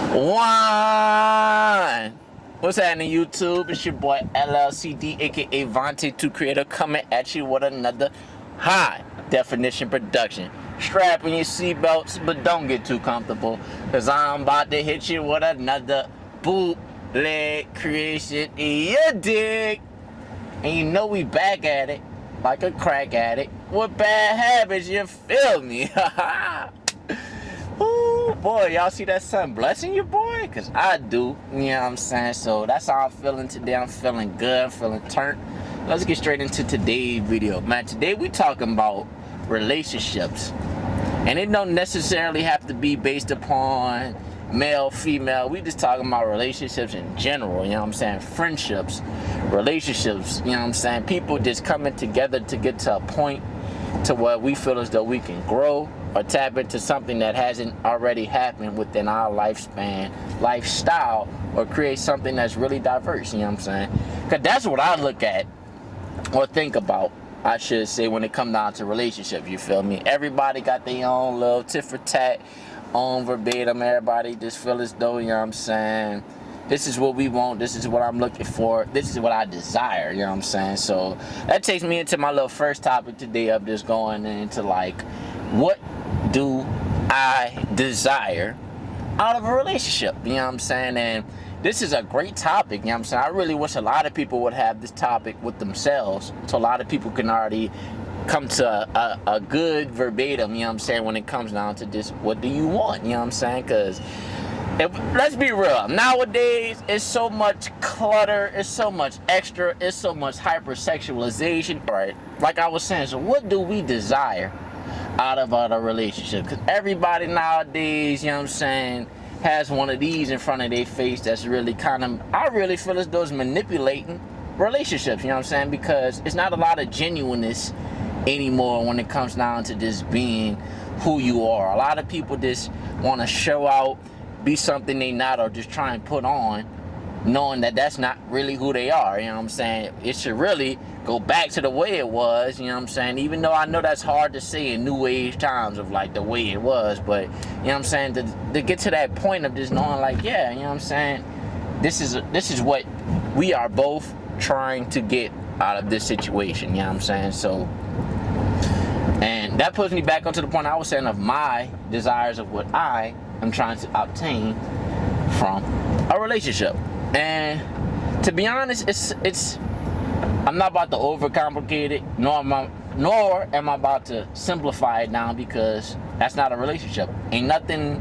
One. What's happening, YouTube? It's your boy LLCD, aka Vontae, 2 Creator, coming at you with another high definition production. Strap in your seatbelts, but don't get too comfortable, cause I'm about to hit you with another bootleg creation ya dig. And you know we back at it, like a crack addict with bad habits. You feel me? Ooh, boy, y'all see that sun blessing you, boy? Because I do, you know what I'm saying? So that's how I'm feeling today. I'm feeling good, I'm feeling turned. Let's get straight into today's video. Man, today we talking about relationships. And it don't necessarily have to be based upon male, female. We just talking about relationships in general, you know what I'm saying? Friendships, relationships, you know what I'm saying? People just coming together to get to a point to where we feel as though we can grow or tap into something that hasn't already happened within our lifespan, lifestyle, or create something that's really diverse, you know what I'm saying? Because that's what I look at or think about, I should say, when it comes down to relationships, you feel me? Everybody got their own little tit for tat, own verbatim. Everybody just feel as though, you know what I'm saying, this is what we want, this is what I'm looking for, this is what I desire, you know what I'm saying? So that takes me into my little first topic today of just going into like, what do I desire out of a relationship, you know what I'm saying? And this is a great topic, you know what I'm saying? I really wish a lot of people would have this topic with themselves, so a lot of people can already come to a good verbatim, you know what I'm saying, when it comes down to just what do you want, you know what I'm saying? Because let's be real, nowadays it's so much clutter, it's so much extra, it's so much hypersexualization, right? Like I was saying, so what do we desire out of a relationship? Because everybody nowadays, you know what I'm saying, has one of these in front of their face that's really kind of, I really feel as though it's manipulating relationships, you know what I'm saying? Because it's not a lot of genuineness anymore when it comes down to just being who you are. A lot of people just want to show out, be something they not, or just try and put on, knowing that that's not really who they are, you know what I'm saying? It should really go back to the way it was, you know what I'm saying? Even though I know that's hard to say in new age times of like the way it was, but you know what I'm saying, to get to that point of just knowing like, yeah, you know what I'm saying, this is what we are both trying to get out of this situation, you know what I'm saying? So, and that puts me back onto the point I was saying of my desires of what I am trying to obtain from a relationship. And to be honest, it's I'm not about to overcomplicate it, nor am I about to simplify it down, because that's not a relationship. Ain't nothing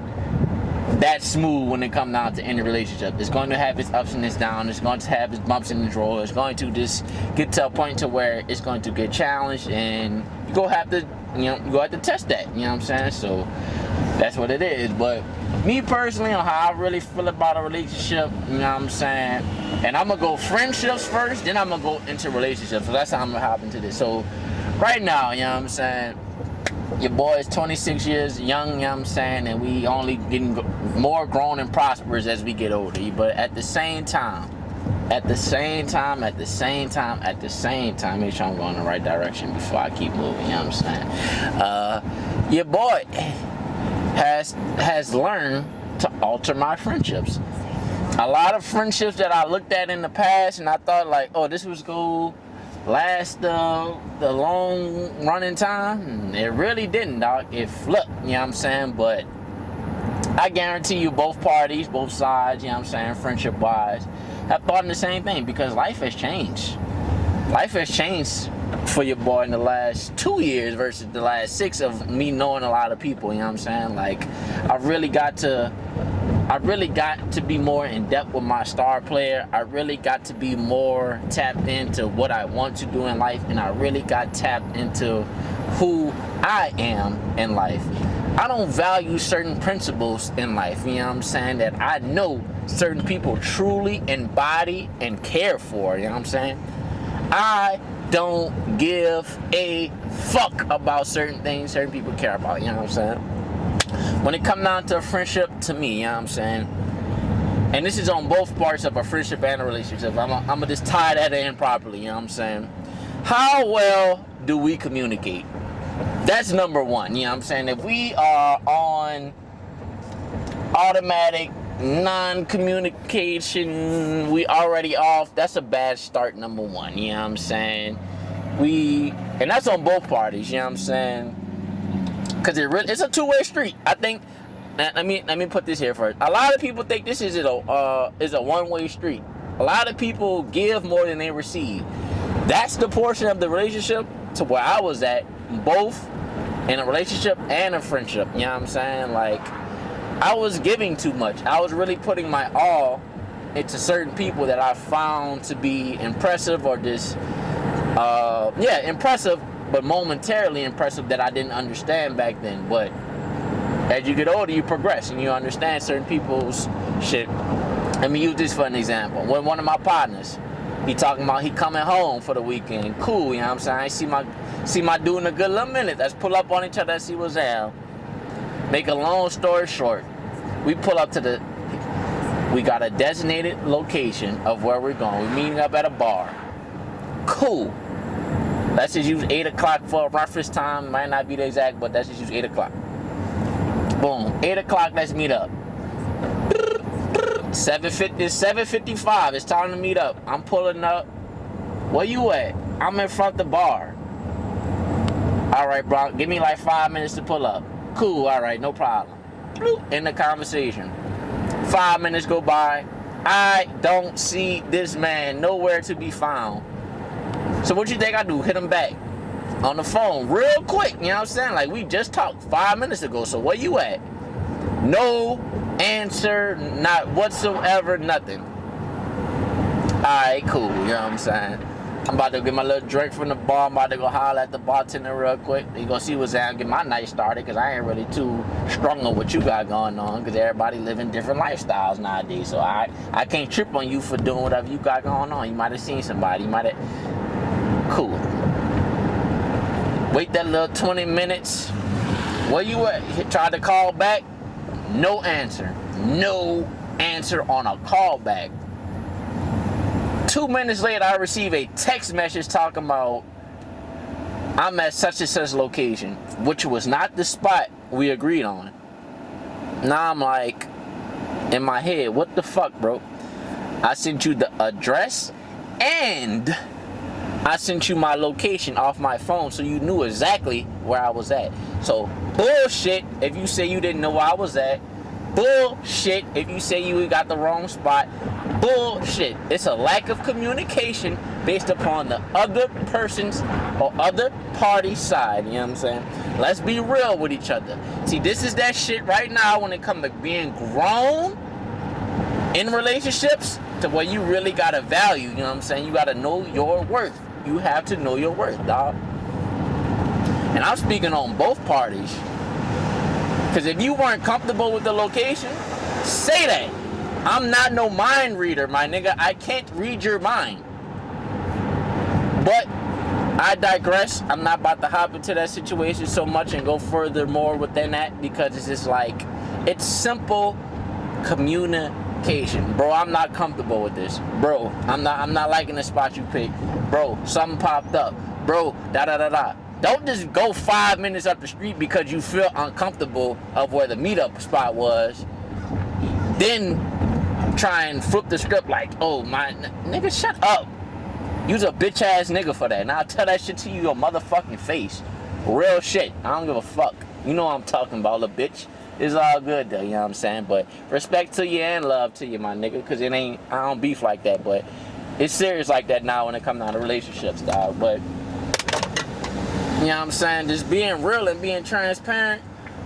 that smooth when it comes down to any relationship. It's going to have its ups and its downs. It's going to have its bumps in the road. It's going to just get to a point to where it's going to get challenged, and you go have to, you know, you go have to test that. You know what I'm saying? So that's what it is. But me personally, on how I really feel about a relationship, you know what I'm saying, and I'm gonna go friendships first, then I'm gonna go into relationships. So that's how I'm gonna hop into this. So right now, you know what I'm saying, your boy is 26 years young, you know what I'm saying, and we only getting more grown and prosperous as we get older. But at the same time, make sure I'm going in the right direction before I keep moving, you know what I'm saying? Your boy has learned to alter my friendships. A lot of friendships that I looked at in the past and I thought like, oh, this was cool, last the long running time, it really didn't, dog. It flipped, you know what I'm saying? But I guarantee you both parties, both sides, you know what I'm saying, friendship wise, have thought in the same thing, because life has changed. Life has changed for your boy in the last 2 years versus the last 6 of me knowing a lot of people, you know what I'm saying? Like, I really got to be more in depth with my star player. I really got to be more tapped into what I want to do in life, and I really got tapped into who I am in life. I don't value certain principles in life, you know what I'm saying, that I know certain people truly embody and care for, you know what I'm saying? I don't give a fuck about certain things certain people care about, you know what I'm saying? When it comes down to a friendship, to me, you know what I'm saying, and this is on both parts of a friendship and a relationship, I'm gonna just tie that in properly, you know what I'm saying? How well do we communicate? That's number one, you know what I'm saying? If we are on automatic non-communication, we already off. That's a bad start, number one. You know what I'm saying? And that's on both parties. You know what I'm saying? Because it's a two-way street. I think. Let me put this here first. A lot of people think this is a one-way street. A lot of people give more than they receive. That's the portion of the relationship to where I was at, both in a relationship and a friendship. You know what I'm saying? Like, I was giving too much. I was really putting my all into certain people that I found to be impressive, or just impressive, but momentarily impressive, that I didn't understand back then. But as you get older, you progress and you understand certain people's shit. Let me use this for an example. When one of my partners, he talking about he coming home for the weekend. Cool, you know what I'm saying? I see my dude in a good little minute. Let's pull up on each other and see what's down. Make a long story short, we pull up to we got a designated location of where we're going. We're meeting up at a bar. Cool. Let's just use 8 o'clock for a reference time. Might not be the exact, but let's just use 8 o'clock. Boom. 8 o'clock, let's meet up. 7:55. It's time to meet up. I'm pulling up. Where you at? I'm in front of the bar. Alright, bro. Give me like 5 minutes to pull up. Cool, alright, no problem. End the conversation. 5 minutes go by. I don't see this man nowhere to be found. So what you think I do? Hit him back on the phone real quick. You know what I'm saying? Like, we just talked 5 minutes ago. So where you at? No answer, not whatsoever, nothing. Alright, cool. You know what I'm saying? I'm about to get my little drink from the bar. I'm about to go holler at the bartender real quick. You gonna see what's down, get my night started, because I ain't really too strong on what you got going on, because everybody living different lifestyles nowadays. So I can't trip on you for doing whatever you got going on. You might have seen somebody. You might have. Cool. Wait that little 20 minutes. Where you at? Tried to call back. No answer. No answer on a call back. 2 minutes later, I receive a text message talking about I'm at such and such location, which was not the spot we agreed on. Now I'm like, in my head, what the fuck, bro? I sent you the address and I sent you my location off my phone, so you knew exactly where I was at. So bullshit if you say you didn't know where I was at. Bullshit if you say you got the wrong spot. Bullshit. It's a lack of communication based upon the other person's or other party's side. You know what I'm saying? Let's be real with each other. See, this is that shit right now when it comes to being grown in relationships, to where you really gotta value. You know what I'm saying? You gotta know your worth. You have to know your worth, dog. And I'm speaking on both parties. Because if you weren't comfortable with the location, say that. I'm not no mind reader, my nigga. I can't read your mind. But I digress. I'm not about to hop into that situation so much and go further more within that, because it's just like, it's simple communication. Bro, I'm not comfortable with this. Bro, I'm not liking the spot you picked. Bro, something popped up. Bro, da-da-da-da. Don't just go 5 minutes up the street because you feel uncomfortable of where the meetup spot was. Then try and flip the script like, oh, my nigga, shut up. You's a bitch ass nigga for that. And I'll tell that shit to you your motherfucking face. Real shit. I don't give a fuck. You know what I'm talking about, little bitch. It's all good though, you know what I'm saying? But respect to you and love to you, my nigga, because I don't beef like that, but it's serious like that now when it comes down to relationships, dog. But you know what I'm saying? Just being real and being transparent,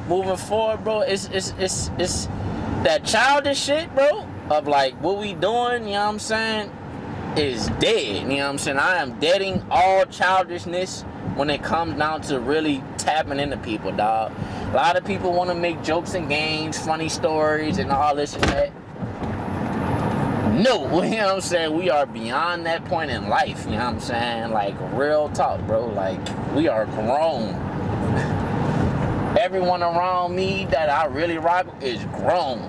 moving forward, bro. It's that childish shit, bro, of like what we doing, you know what I'm saying, is dead. You know what I'm saying? I am deading all childishness when it comes down to really tapping into people, dog. A lot of people want to make jokes and games, funny stories, and all this and that. No, you know what I'm saying? We are beyond that point in life, you know what I'm saying? Like, real talk, bro. Like, we are grown. Everyone around me that I really rock is grown.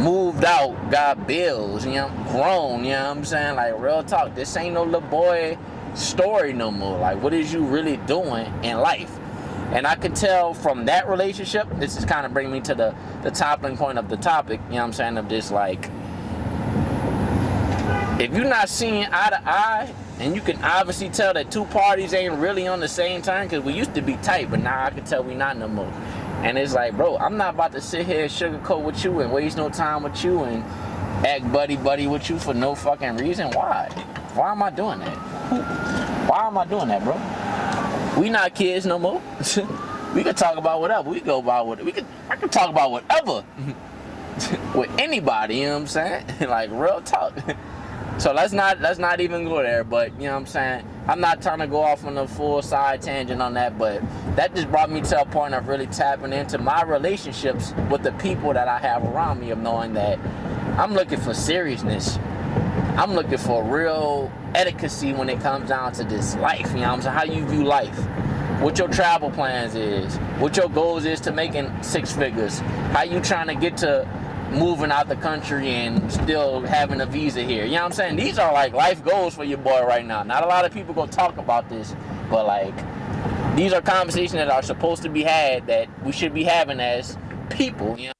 Moved out, got bills, you know, grown, you know what I'm saying? Like, real talk. This ain't no little boy story no more. Like, what is you really doing in life? And I could tell from that relationship, this is kind of bringing me to the topping point of the topic, you know what I'm saying, of this, like, if you're not seeing eye to eye, and you can obviously tell that two parties ain't really on the same turn, because we used to be tight, but now I can tell we not no more. And it's like, bro, I'm not about to sit here and sugarcoat with you and waste no time with you and act buddy-buddy with you for no fucking reason. Why? Why am I doing that? Why am I doing that, bro? We not kids no more. We could talk about whatever. We go about what I could talk about whatever with anybody, you know what I'm saying? Like, real talk. So let's not even go there, but you know what I'm saying? I'm not trying to go off on a full side tangent on that, but that just brought me to a point of really tapping into my relationships with the people that I have around me, of knowing that I'm looking for seriousness. I'm looking for real etiquette when it comes down to this life, you know what I'm saying? How you view life, what your travel plans is, what your goals is to making 6 figures, how you trying to get to moving out the country and still having a visa here. You know what I'm saying? These are like life goals for your boy right now. Not a lot of people gonna talk about this, but like, these are conversations that are supposed to be had, that we should be having as people, you know?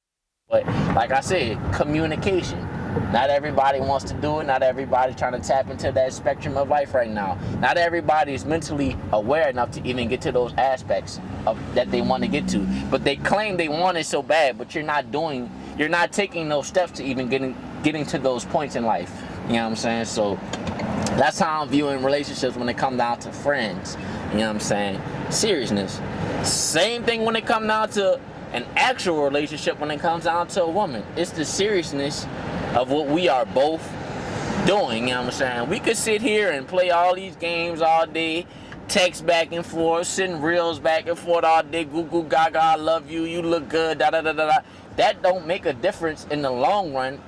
But like I said, communication. Not everybody wants to do it. Not everybody's trying to tap into that spectrum of life right now. Not everybody is mentally aware enough to even get to those aspects of that they want to get to. But they claim they want it so bad, but you're not taking those steps to even getting to those points in life. You know what I'm saying? So that's how I'm viewing relationships when it comes down to friends. You know what I'm saying? Seriousness. Same thing when it comes down to an actual relationship, when it comes down to a woman. It's the seriousness of what we are both doing, you know what I'm saying? We could sit here and play all these games all day, text back and forth, send reels back and forth all day, goo goo gaga, I love you, you look good, da da da da da. That don't make a difference in the long run.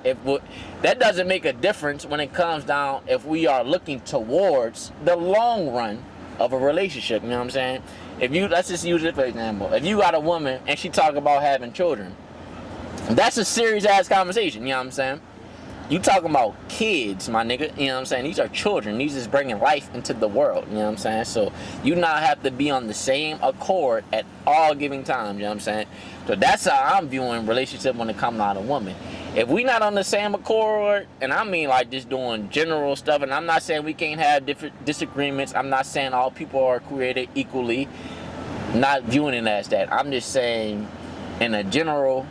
That doesn't make a difference when it comes down if we are looking towards the long run of a relationship, you know what I'm saying? Let's just use it for example. If you got a woman and she talk about having children, that's a serious ass conversation, you know what I'm saying? You talking about kids, my nigga, you know what I'm saying? These are children. These is bringing life into the world, you know what I'm saying? So you now have to be on the same accord at all giving times, you know what I'm saying? So that's how I'm viewing relationship when it comes out of woman. If we not on the same accord, and I mean like just doing general stuff, and I'm not saying we can't have different disagreements. I'm not saying all people are created equally. Not viewing it as that. I'm just saying in a general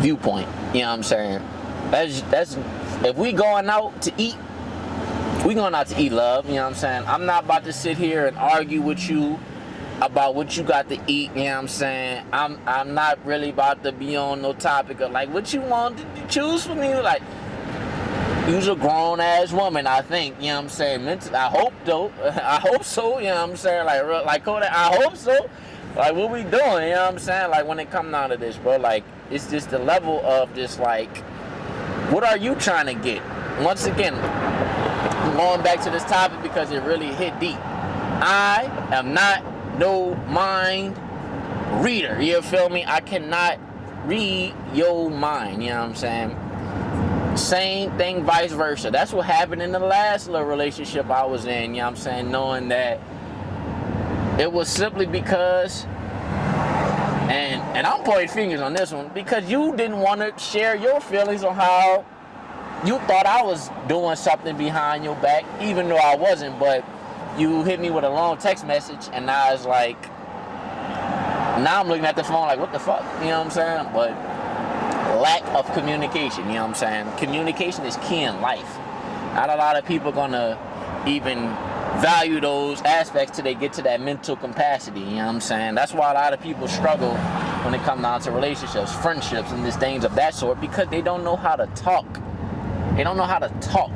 viewpoint, you know what I'm saying? That's if we going out to eat, we going out to eat, love, you know what I'm saying? I'm not about to sit here and argue with you about what you got to eat, you know what I'm saying? I'm not really about to be on no topic of like what you want to choose for me. Like, you's a grown ass woman, I think, you know what I'm saying? Mentally, I hope though. I hope so, you know what I'm saying? Like Kodak, I hope so. Like, what we doing, you know what I'm saying? Like, when it come down to this, bro, like, it's just the level of just like, what are you trying to get? Once again, going back to this topic because it really hit deep. I am not no mind reader, you feel me? I cannot read your mind, you know what I'm saying? Same thing, vice versa. That's what happened in the last little relationship I was in, you know what I'm saying? Knowing that it was simply because, and I'm pointing fingers on this one, because you didn't want to share your feelings on how you thought I was doing something behind your back, even though I wasn't, but you hit me with a long text message, and now it's like, now I'm looking at the phone like, what the fuck, you know what I'm saying? But lack of communication, you know what I'm saying? Communication is key in life. Not a lot of people gonna even value those aspects till they get to that mental capacity, you know what I'm saying? That's why a lot of people struggle when it comes down to relationships, friendships, and these things of that sort, because they don't know how to talk. They don't know how to talk.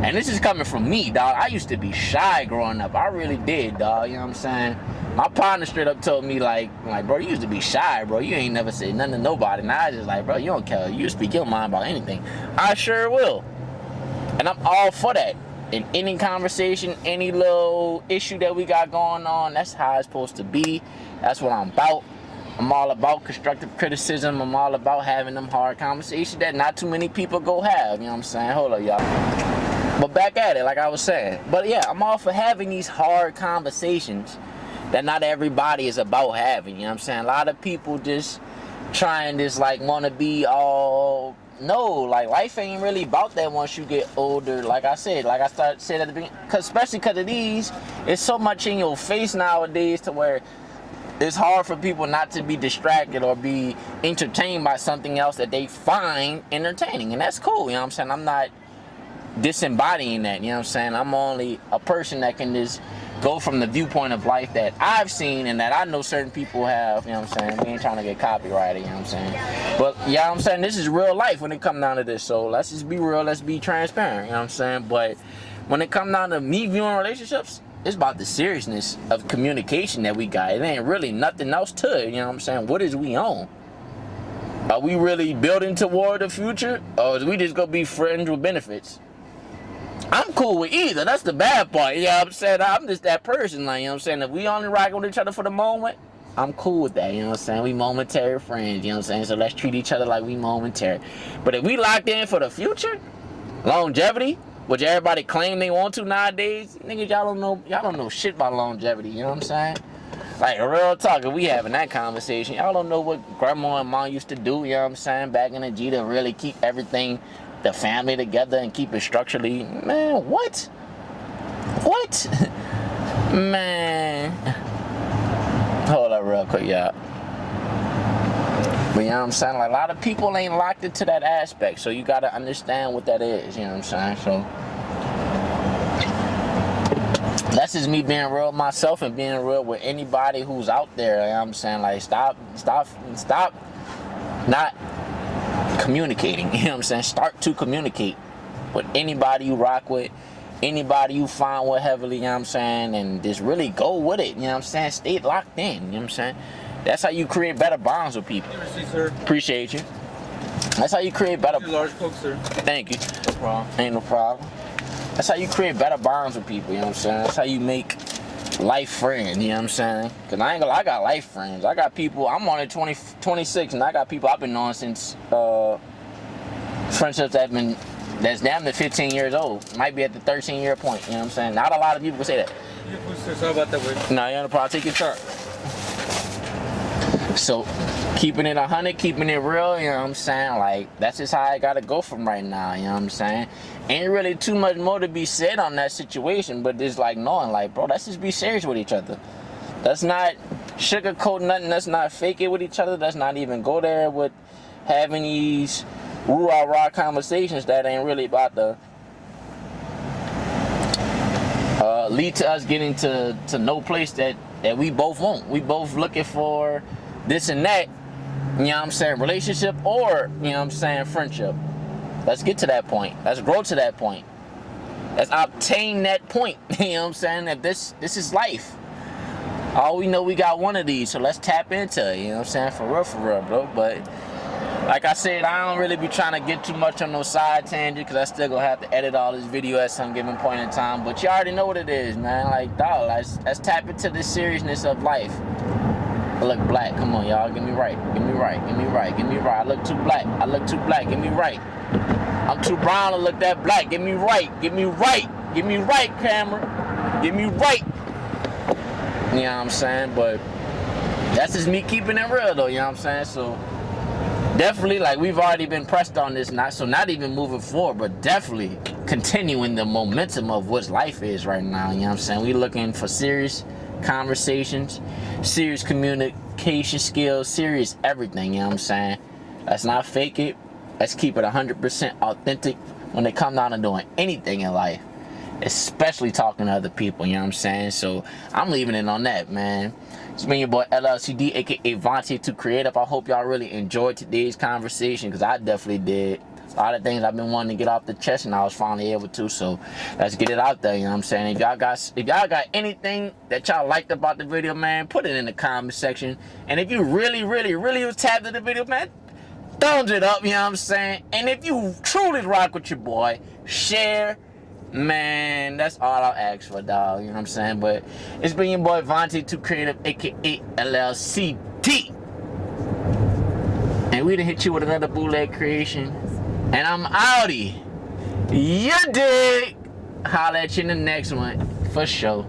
And this is coming from me, dog. I used to be shy growing up. I really did, dog, you know what I'm saying? My partner straight up told me, like, bro, you used to be shy, bro. You ain't never said nothing to nobody. Now I just like, bro, you don't care. You speak your mind about anything. I sure will. And I'm all for that. In any conversation, any little issue that we got going on, that's how it's supposed to be. That's what I'm about. I'm all about constructive criticism. I'm all about having them hard conversations that not too many people go have. You know what I'm saying? Hold up, y'all. But back at it, like I was saying. But yeah, I'm all for having these hard conversations that not everybody is about having. You know what I'm saying? A lot of people just trying this like want to be all. No, like life ain't really about that once you get older. Like I said, like I said at the beginning, especially because of these, it's so much in your face nowadays to where it's hard for people not to be distracted or be entertained by something else that they find entertaining. And that's cool, you know what I'm saying? I'm not disembodying that, you know what I'm saying? I'm only a person that can just go from the viewpoint of life that I've seen and that I know certain people have, you know what I'm saying? We ain't trying to get copyrighted, you know what I'm saying? But, you know what I'm saying? This is real life when it comes down to this. So let's just be real, let's be transparent, you know what I'm saying? But when it comes down to me viewing relationships, it's about the seriousness of communication that we got. It ain't really nothing else to it, you know what I'm saying? What is we on? Are we really building toward the future? Or is we just gonna be friends with benefits? I'm cool with either. That's the bad part, you know what I'm saying? I'm just that person, like, you know what I'm saying? If we only rocking with each other for the moment, I'm cool with that, you know what I'm saying? We momentary friends, you know what I'm saying? So let's treat each other like we momentary. But if we locked in for the future, longevity, which everybody claim they want to nowadays, niggas, y'all don't know shit about longevity, you know what I'm saying? Like, real talk, if we having that conversation, y'all don't know what grandma and mom used to do, you know what I'm saying, back in the G to really keep everything, the family together and keep it structurally. Man, what? What? Man. Hold up real quick, y'all. But you know what I'm saying? Like, a lot of people ain't locked into that aspect, so you gotta understand what that is, you know what I'm saying? So that's just me being real with myself and being real with anybody who's out there, you know what I'm saying? Like, stop not communicating, you know what I'm saying? Start to communicate with anybody you rock with, anybody you find with heavily, you know what I'm saying? And just really go with it, you know what I'm saying? Stay locked in, you know what I'm saying? That's how you create better bonds with people. Appreciate you. That's how you create better. Large Coke, sir. Thank you. No problem. Ain't no problem. That's how you create better bonds with people, you know what I'm saying? That's how you make life friends, you know what I'm saying? Cause I got life friends. I got people, I'm only 26 and I got people I've been knowing since friendships that's damn near 15 years old. Might be at the 13-year point, you know what I'm saying? Not a lot of people can say that. Yeah, sorry about that, way. No, you ain't no problem. Take your turn. So, keeping it 100, keeping it real, you know what I'm saying? Like, that's just how I gotta go from right now, you know what I'm saying? Ain't really too much more to be said on that situation, but just like knowing, like, bro, let's just be serious with each other. Let's not sugarcoat nothing. Let's not fake it with each other. Let's not even go there with having these rah-rah conversations that ain't really about to lead to us getting to no place that we both want. We both looking for this and that, you know what I'm saying, relationship or, you know what I'm saying, friendship. Let's get to that point. Let's grow to that point. Let's obtain that point, you know what I'm saying, that this is life. All we know, we got one of these, so let's tap into it, you know what I'm saying, for real, bro. But like I said, I don't really be trying to get too much on no side tangent because I still gonna have to edit all this video at some given point in time. But you already know what it is, man. Like, dog, let's tap into the seriousness of life. I look black. Come on, y'all. Get me right. Get me right. Get me right. Get me right. I look too black. I look too black. Get me right. I'm too brown to look that black. Get me right. Get me right. Get me right, camera. Get me right. You know what I'm saying? But that's just me keeping it real, though. You know what I'm saying? So definitely, like, we've already been pressed on this, not even moving forward, but definitely continuing the momentum of what life is right now, you know what I'm saying? We looking for serious conversations, serious communication skills, serious everything, you know what I'm saying? Let's not fake it. Let's keep it 100% authentic when it comes down to doing anything in life, especially talking to other people, you know what I'm saying? So I'm leaving it on that, man. It's been your boy LLCD, aka Vontae to Creative. I hope y'all really enjoyed today's conversation, because I definitely did. A lot of things I've been wanting to get off the chest, and I was finally able to. So let's get it out there, you know what I'm saying? If y'all got anything that y'all liked about the video, man, put it in the comment section. And if you really was tapped in the video, man, thumbs it up, you know what I'm saying? And if you truly rock with your boy, share. Man, that's all I'll ask for, dog. You know what I'm saying? But it's been your boy Vontae to Creative, aka LLCD. And we done hit you with another bootleg creation. And I'm outie. Ya dig. Holla at you in the next one. For sure.